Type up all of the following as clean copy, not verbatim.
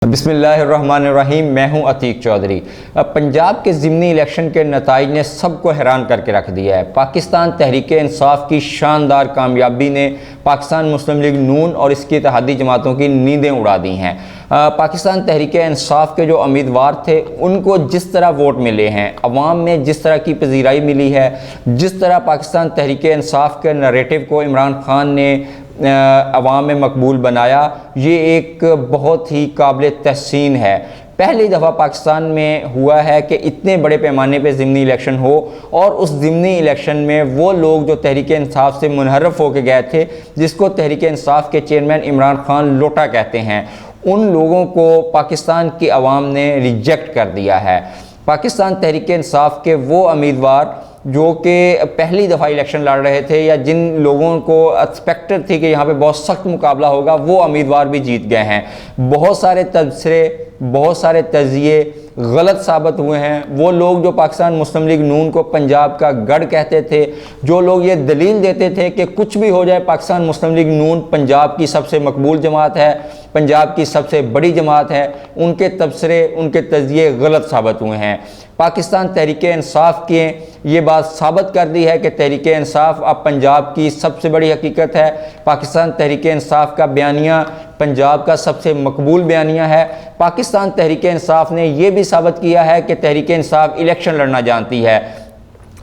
बिस्मिल्लाहिर्रहमानिर्रहीम। मैं हूं अतीक चौधरी। पंजाब के ज़िमनी इलेक्शन के नताइज ने सबको हैरान करके रख दिया है। पाकिस्तान तहरीक इंसाफ की शानदार कामयाबी ने पाकिस्तान मुस्लिम लीग नून और इसकी इत्तेहादी जमातों की नींदें उड़ा दी हैं। पाकिस्तान तहरीक इंसाफ के जो उम्मीदवार थे उनको जिस तरह वोट मिले हैं, अवाम में जिस तरह की पजीराई मिली है, जिस तरह पाकिस्तान तहरीक इंसाफ के नरेटिव को इमरान खान ने अवाम में मकबूल बनाया, ये एक बहुत ही काबिल तहसीन है। पहली दफ़ा पाकिस्तान में हुआ है कि इतने बड़े पैमाने पे ज़िमनी इलेक्शन हो और उस ज़िमनी इलेक्शन में वो लोग जो तहरीक इंसाफ से मुनहरफ होकर गए थे, जिसको तहरीक इंसाफ के चेयरमैन इमरान खान लोटा कहते हैं, उन लोगों को पाकिस्तान की आवाम ने रिजेक्ट कर दिया है। पाकिस्तान तहरीक इंसाफ के वो उम्मीदवार जो कि पहली दफ़ा इलेक्शन लड़ रहे थे या जिन लोगों को एक्सपेक्टेड थी कि यहाँ पे बहुत सख्त मुकाबला होगा, वो उम्मीदवार भी जीत गए हैं। बहुत सारे तबसरे, बहुत सारे तजिए गलत साबित हुए हैं। वो लोग जो पाकिस्तान मुस्लिम लीग नून को पंजाब का गढ़ कहते थे, जो लोग ये दलील देते थे कि कुछ भी हो जाए पाकिस्तान मुस्लिम लीग नून पंजाब की सबसे मकबूल जमात है, पंजाब की सबसे बड़ी जमात है, उनके तबसरे, उनके तजिए गलत साबित हुए हैं। पाकिस्तान तहरीक इंसाफ के ये बात साबित कर दी है कि तहरीक इंसाफ अब पंजाब की सबसे बड़ी हकीकत है। पाकिस्तान तहरीक इंसाफ का बयानिया पंजाब का सबसे मकबूल बयानिया है। पाकिस्तान तहरीक इंसाफ ने यह भी साबित किया है कि तहरीक इंसाफ इलेक्शन लड़ना जानती है।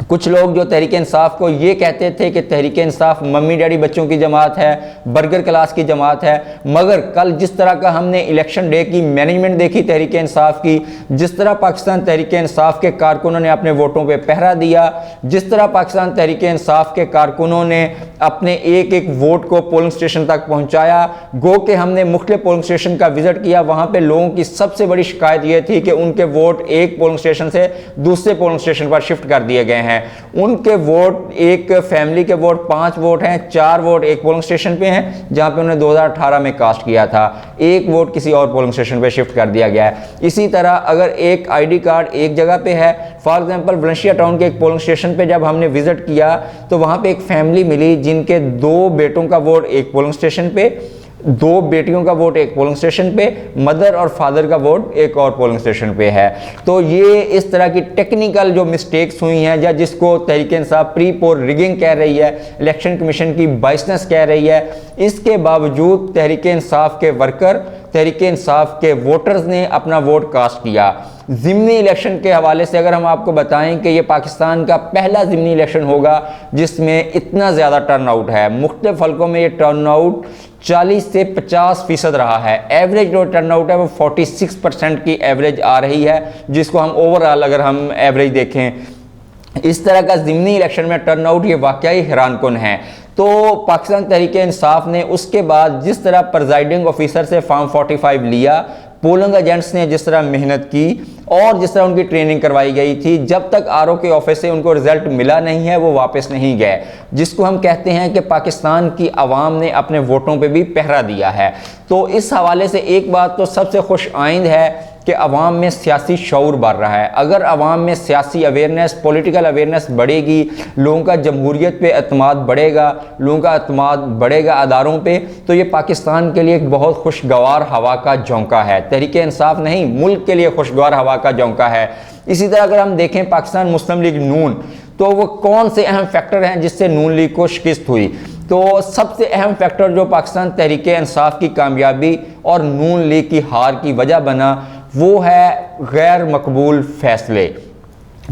कुछ लोग जो तहरीक इंसाफ को ये कहते थे कि तहरीक इंसाफ मम्मी डैडी बच्चों की जमात है, बर्गर क्लास की जमात है, मगर कल जिस तरह का हमने इलेक्शन डे की मैनेजमेंट देखी तहरीक इंसाफ की, जिस तरह पाकिस्तान तहरीक इंसाफ के कारकुनों ने अपने वोटों पे पहरा दिया, जिस तरह पाकिस्तान तहरीक इंसाफ के कारकुनों ने अपने एक एक वोट को पोलिंग स्टेशन तक पहुँचाया, गो कि हमने मुख्तलिफ पोलिंग स्टेशन का विजिट किया, वहाँ पर लोगों की सबसे बड़ी शिकायत ये थी कि उनके वोट एक पोलिंग स्टेशन से दूसरे पोलिंग स्टेशन पर शिफ्ट कर दिए गए हैं। उनके वोट, एक फैमिली के वोट 5 वोट हैं, 4 वोट एक पोलिंग स्टेशन पे हैं जहां पे उन्होंने 2018 में कास्ट किया था, एक वोट किसी और पोलिंग स्टेशन पे शिफ्ट कर दिया गया है। इसी तरह अगर एक आईडी कार्ड एक जगह पे है, फॉर एग्जांपल वलेंशिया टाउन के एक पोलिंग स्टेशन पे जब हमने विजिट किया तो वहां पे एक फैमिली मिली जिनके 2 बेटों का वोट एक पोलिंग स्टेशन पे, 2 बेटियों का वोट एक पोलिंग स्टेशन पे, मदर और फादर का वोट एक और पोलिंग स्टेशन पे है। तो ये इस तरह की टेक्निकल जो मिस्टेक्स हुई हैं, या जिसको Tehreek Insaf pre poll rigging कह रही है, इलेक्शन कमीशन की बाइसनेस कह रही है, इसके बावजूद तहरीक इंसाफ के वर्कर, तहरीक इंसाफ के वोटर्स ने अपना वोट कास्ट किया। ज़िमनी इलेक्शन के हवाले से अगर हम आपको बताएं कि ये पाकिस्तान का पहला ज़िमनी इलेक्शन होगा जिसमें इतना ज़्यादा टर्नआउट है। मुख्तलिफ हल्कों में ये टर्नआउट 40 से 50% रहा है। एवरेज जो टर्नआउट है वो 46% की एवरेज आ रही है, जिसको हम ओवरऑल अगर हम एवरेज देखें, इस तरह का ज़िमनी इलेक्शन में टर्नआउट ये वाकई हैरानकुन है। तो पाकिस्तान तहरीक इंसाफ ने उसके बाद जिस तरह प्रिजाइडिंग ऑफिसर से फॉर्म 45 लिया, पोलिंग एजेंट्स ने जिस तरह मेहनत की और जिस तरह उनकी ट्रेनिंग करवाई गई थी, जब तक आरओ के ऑफिस से उनको रिजल्ट मिला नहीं है वो वापस नहीं गए, जिसको हम कहते हैं कि पाकिस्तान की आवाम ने अपने वोटों पे भी पहरा दिया है। तो इस हवाले से एक बात तो सबसे खुश आइंद है कि अवाम में सियासी शऊर बढ़ रहा है। अगर अवाम में सियासी अवेयरनेस, पॉलिटिकल अवेयरनेस बढ़ेगी, लोगों का जमहूरियत पे एतमाद बढ़ेगा, लोगों का एतमाद बढ़ेगा अदारों पे, तो ये पाकिस्तान के लिए एक बहुत खुशगवार हवा का झोंका है। तहरीक इंसाफ नहीं, मुल्क के लिए खुशगवार हवा का झोंका है। इसी तरह अगर हम देखें पाकिस्तान मुस्लिम लीग नून, तो वो कौन से अहम फैक्टर हैं जिससे नून लीग को शिकस्त हुई? तो सबसे अहम फैक्टर जो पाकिस्तान तहरीक इंसाफ की कामयाबी और नून लीग की हार की वजह बना, वो है गैर मकबूल फैसले।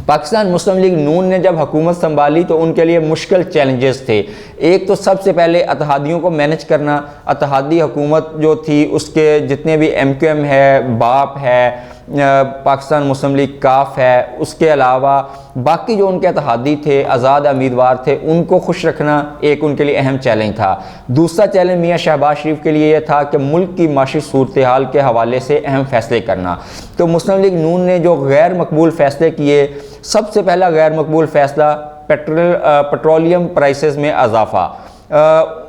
पाकिस्तान मुस्लिम लीग नून ने जब हुकूमत संभाली तो उनके लिए मुश्किल चैलेंजेस थे। एक तो सबसे पहले अतहादियों को मैनेज करना। अतहादी हुकूमत जो थी उसके जितने भी MQM है, बाप है, पाकिस्तान मुस्लिम लीग काफ है, उसके अलावा बाकी जो उनके अतहादी थे, आज़ाद उम्मीदवार थे, उनको खुश रखना एक उनके लिए अहम चैलेंज था। दूसरा चैलेंज मियाँ शहबाज शरीफ के लिए यह था कि मुल्क की माशी सूरत हाल के हवाले से अहम फैसले करना। तो मुस्लिम लीग नून ने जो गैर मकबूल फैसले किए, सबसे पहला गैर मकबूल फैसला पेट्रोलियम प्राइसेस में इजाफा।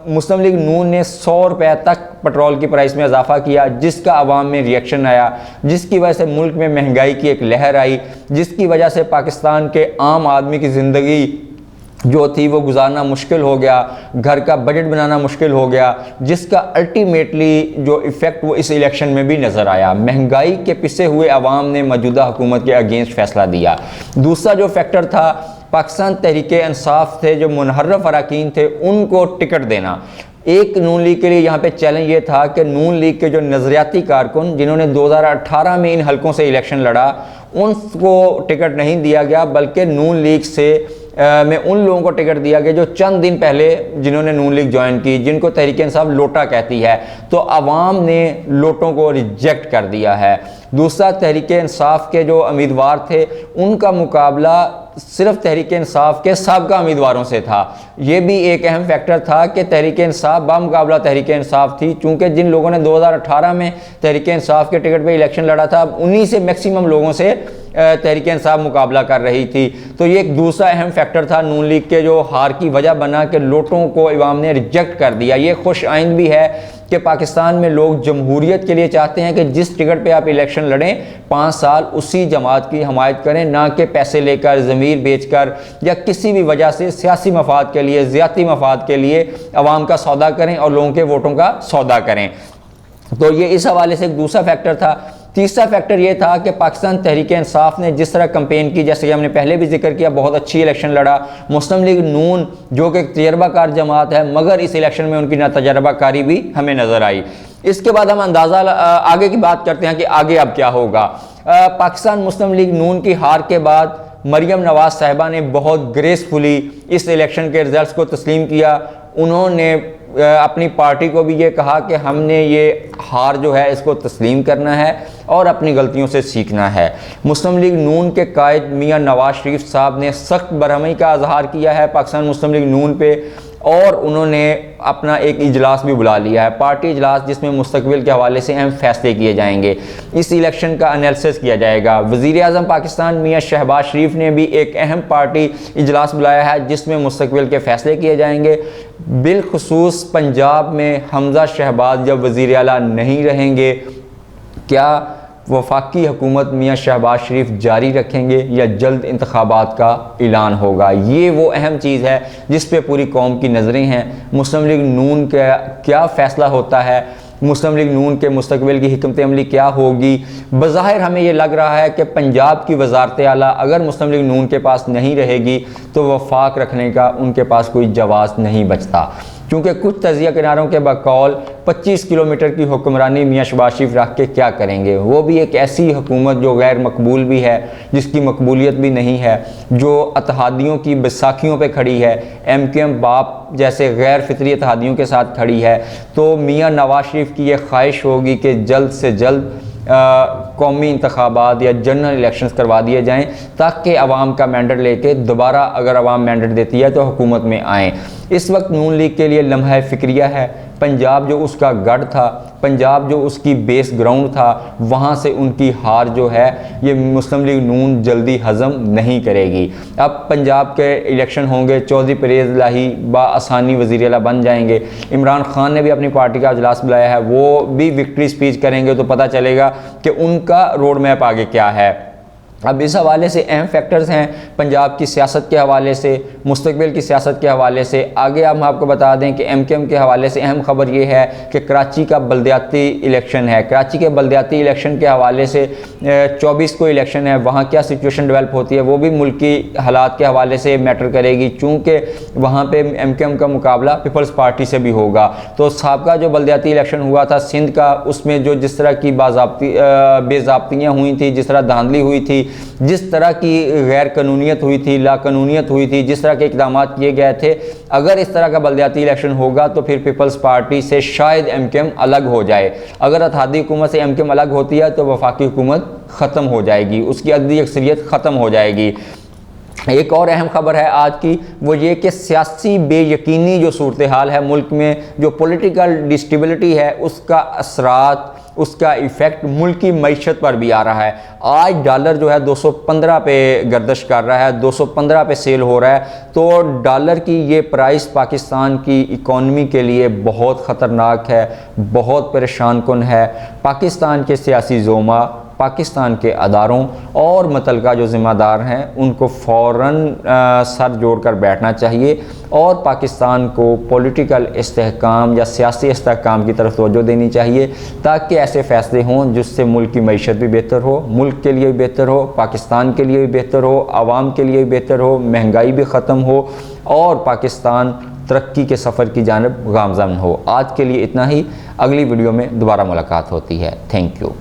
मुस्लिम लीग नून ने 100 रुपये तक पेट्रोल की प्राइस में इजाफा किया, जिसका आवाम में रिएक्शन आया, जिसकी वजह से मुल्क में महंगाई की एक लहर आई, जिसकी वजह से पाकिस्तान के आम आदमी की ज़िंदगी जो थी वो गुजारना मुश्किल हो गया, घर का बजट बनाना मुश्किल हो गया, जिसका अल्टीमेटली जो इफ़ेक्ट वो इस इलेक्शन में भी नज़र आया। महंगाई के पिसे हुए अवाम ने मौजूदा हुकूमत के अगेंस्ट फैसला दिया। दूसरा जो फैक्टर था, पाकिस्तान तहरीक-ए-इंसाफ थे, जो मुनहर्रफ अरकान थे, उनको टिकट देना। एक नून लीग के लिए यहाँ पे चैलेंज ये था कि नून लीग के जो नज़रियाती कारकुन जिन्होंने 2018 में इन हलकों से इलेक्शन लड़ा, उनको टिकट नहीं दिया गया, बल्कि नून लीग से में उन लोगों को टिकट दिया गया जो चंद दिन पहले जिन्होंने नून लीग ज्वाइन की, जिनको तहरीक-ए-इंसाफ लोटा कहती है। तो अवाम ने लोटों को रिजेक्ट कर दिया है। दूसरा, तहरीक-ए-इंसाफ के जो उम्मीदवार थे उनका मुकाबला सिर्फ तहरीक-ए-इंसाफ के साबका उम्मीदवारों से था। ये भी एक अहम फैक्टर था कि तहरीक-ए-इंसाफ बामुकाबला तहरीक-ए-इंसाफ थी, चूँकि जिन लोगों ने 2018 में तहरीक-ए-इंसाफ के टिकट पे इलेक्शन लड़ा था, उन्हीं से मैक्सिमम लोगों से तहरीक-ए-इंसाफ मुकाबला कर रही थी। तो ये एक दूसरा अहम फैक्टर था नून लीग के जो हार की वजह बना कि लोटों को इमाम ने रिजेक्ट कर दिया। ये खुश आइंद भी है कि पाकिस्तान में लोग जमहूरियत के लिए चाहते हैं कि जिस टिकट पे आप इलेक्शन लड़ें 5 साल उसी जमात की हमायत करें, ना कि पैसे लेकर, ज़मीर बेचकर या किसी भी वजह से सियासी मफाद के लिए, ज़ियाती मफाद के लिए अवाम का सौदा करें और लोगों के वोटों का सौदा करें। तो ये इस हवाले से एक दूसरा फैक्टर था। तीसरा फैक्टर ये था कि पाकिस्तान तहरीक-ए-इंसाफ ने जिस तरह कंपेन की, जैसे कि हमने पहले भी जिक्र किया, बहुत अच्छी इलेक्शन लड़ा। मुस्लिम लीग नून जो कि एक तजर्बाकार जमात है, मगर इस इलेक्शन में उनकी नातजर्बाकारी भी हमें नज़र आई। इसके बाद हम अंदाज़ा आगे की बात करते हैं कि आगे अब क्या होगा। पाकिस्तान मुस्लिम लीग नून की हार के बाद मरियम नवाज साहिबा ने बहुत ग्रेसफुली इस इलेक्शन के रिजल्ट्स को तस्लीम किया। उन्होंने अपनी पार्टी को भी ये कहा कि हमने ये हार जो है इसको तस्लीम करना है और अपनी गलतियों से सीखना है। मुस्लिम लीग नून के कायद मियां नवाज शरीफ साहब ने सख्त बरहमी का इजहार किया है पाकिस्तान मुस्लिम लीग नून पे, और उन्होंने अपना एक इजलास भी बुला लिया है, पार्टी इजलास, जिसमें मुस्तकबिल के हवाले से अहम फैसले किए जाएंगे। इस इलेक्शन का एनालिसिस किया जाएगा। वज़ीर आज़म पाकिस्तान मियां शहबाज शरीफ ने भी एक अहम पार्टी इजलास बुलाया है जिसमें मुस्तकबिल के फैसले किए जाएंगे। बिलखुसूस पंजाब में हमजा शहबाज जब वज़ीर आला नहीं रहेंगे, क्या वफाकी हुकूमत मियां शहबाज शरीफ जारी रखेंगे या जल्द इंतखाबात का ऐलान होगा? ये वो अहम चीज़ है जिस पे पूरी कौम की नज़रें हैं। मुस्लिम लीग नून का क्या फ़ैसला होता है, मुस्लिम लीग नून के मुस्तकबिल की हिकमत अमली क्या होगी? बज़ाहिर हमें ये लग रहा है कि पंजाब की वज़ारत आला अगर मुस्लिम लीग नून के पास नहीं रहेगी तो वफाक रखने का उनके पास कोई जवाज़ नहीं बचता, क्योंकि कुछ तजिया किनारों के बकौल 25 किलोमीटर की हुक्मरानी मियां शहबाज शरीफ रख के क्या करेंगे? वो भी एक ऐसी हुकूमत जो गैर मकबूल भी है, जिसकी मकबूलियत भी नहीं है, जो अतहादियों की बैसाखियों पे खड़ी है, MQM बाप जैसे गैर फितरी अतहादियों के साथ खड़ी है। तो मियां नवाज शरीफ की ये ख्वाहिश होगी कि जल्द से जल्द कौमी इंतखाबात या जनरल इलेक्शंस करवा दिए जाएँ, ताकि अवाम का मैंडेट लेके दोबारा अगर अवाम मैंडेट देती है तो हुकूमत में आएँ। इस वक्त नून लीग के लिए लम्हा फ़िक्रिया है। पंजाब जो उसका गढ़ था, पंजाब जो उसकी बेस ग्राउंड था, वहाँ से उनकी हार जो है ये मुस्लिम लीग नून जल्दी हज़म नहीं करेगी। अब पंजाब के इलेक्शन होंगे, चौधरी परवेज़ इलाही बआसानी वज़ीर आला बन जाएंगे। इमरान खान ने भी अपनी पार्टी का इजलास बुलाया है, वो भी विक्ट्री स्पीच करेंगे तो पता चलेगा कि उनका रोड मैप आगे क्या है। अब इस हवाले से अहम फैक्टर्स हैं पंजाब की सियासत के हवाले से, मुस्तकबिल की सियासत के हवाले से। आगे हम आपको बता दें कि MQM के हवाले से अहम खबर ये है कि कराची का बल्दियाती इलेक्शन है। कराची के बल्दियाती इलेक्शन के हवाले से 24 को इलेक्शन है, वहाँ क्या सिचुएशन डेवलप होती है वो भी मुल्की हालात के हवाले से मैटर करेगी, चूँकि वहाँ पर MQM का मुकाबला पीपल्स पार्टी से भी होगा। तो साबका जो बल्दियाती इलेक्शन हुआ था सिंध का, उसमें जो जिस तरह की बेज़ाब्तियाँ हुई थी, जिस तरह धांधली हुई थी, जिस तरह की गैर कानूनियत हुई थी, लाकानूनियत हुई थी, जिस तरह के इक़दाम किए गए थे, अगर इस तरह का बल्दियाती इलेक्शन होगा तो फिर पीपल्स पार्टी से शायद MQM अलग हो जाए। अगर अतहादी हुकूमत से MQM अलग होती है तो वफाकी हुकूमत ख़त्म हो जाएगी, उसकी अददी अक्सरियत ख़त्म हो जाएगी। एक और अहम खबर है आज की, वो ये कि सियासी बेयकीनी जो सूरत हाल है मुल्क में, जो पॉलिटिकल डिस्टेबिलिटी है, उसका असरात, उसका इफ़ेक्ट मुल्क की मईशत पर भी आ रहा है। आज डॉलर जो है 215 पे गर्दिश कर रहा है, 215 पे सेल हो रहा है। तो डॉलर की ये प्राइस पाकिस्तान की इकॉनमी के लिए बहुत ख़तरनाक है, बहुत परेशान कुन है। पाकिस्तान के सियासी जोमा पाकिस्तान के अदारों और मुतलका जो ज़िम्मेदार हैं उनको फ़ौरन सर जोड़ कर बैठना चाहिए और पाकिस्तान को पॉलिटिकल इस्तेहकाम या सियासी इस्तेहकाम की तरफ तवज्जो देनी चाहिए, ताकि ऐसे फ़ैसले हों जिससे मुल्क की मईशत भी बेहतर हो, मुल्क के लिए भी बेहतर हो, पाकिस्तान के लिए भी बेहतर हो, आवाम के लिए भी बेहतर हो, महंगाई भी ख़त्म हो और पाकिस्तान तरक्की के सफ़र की जानिब गामज़न हो। आज के लिए इतना ही, अगली वीडियो में दोबारा मुलाकात होती है। Thank you.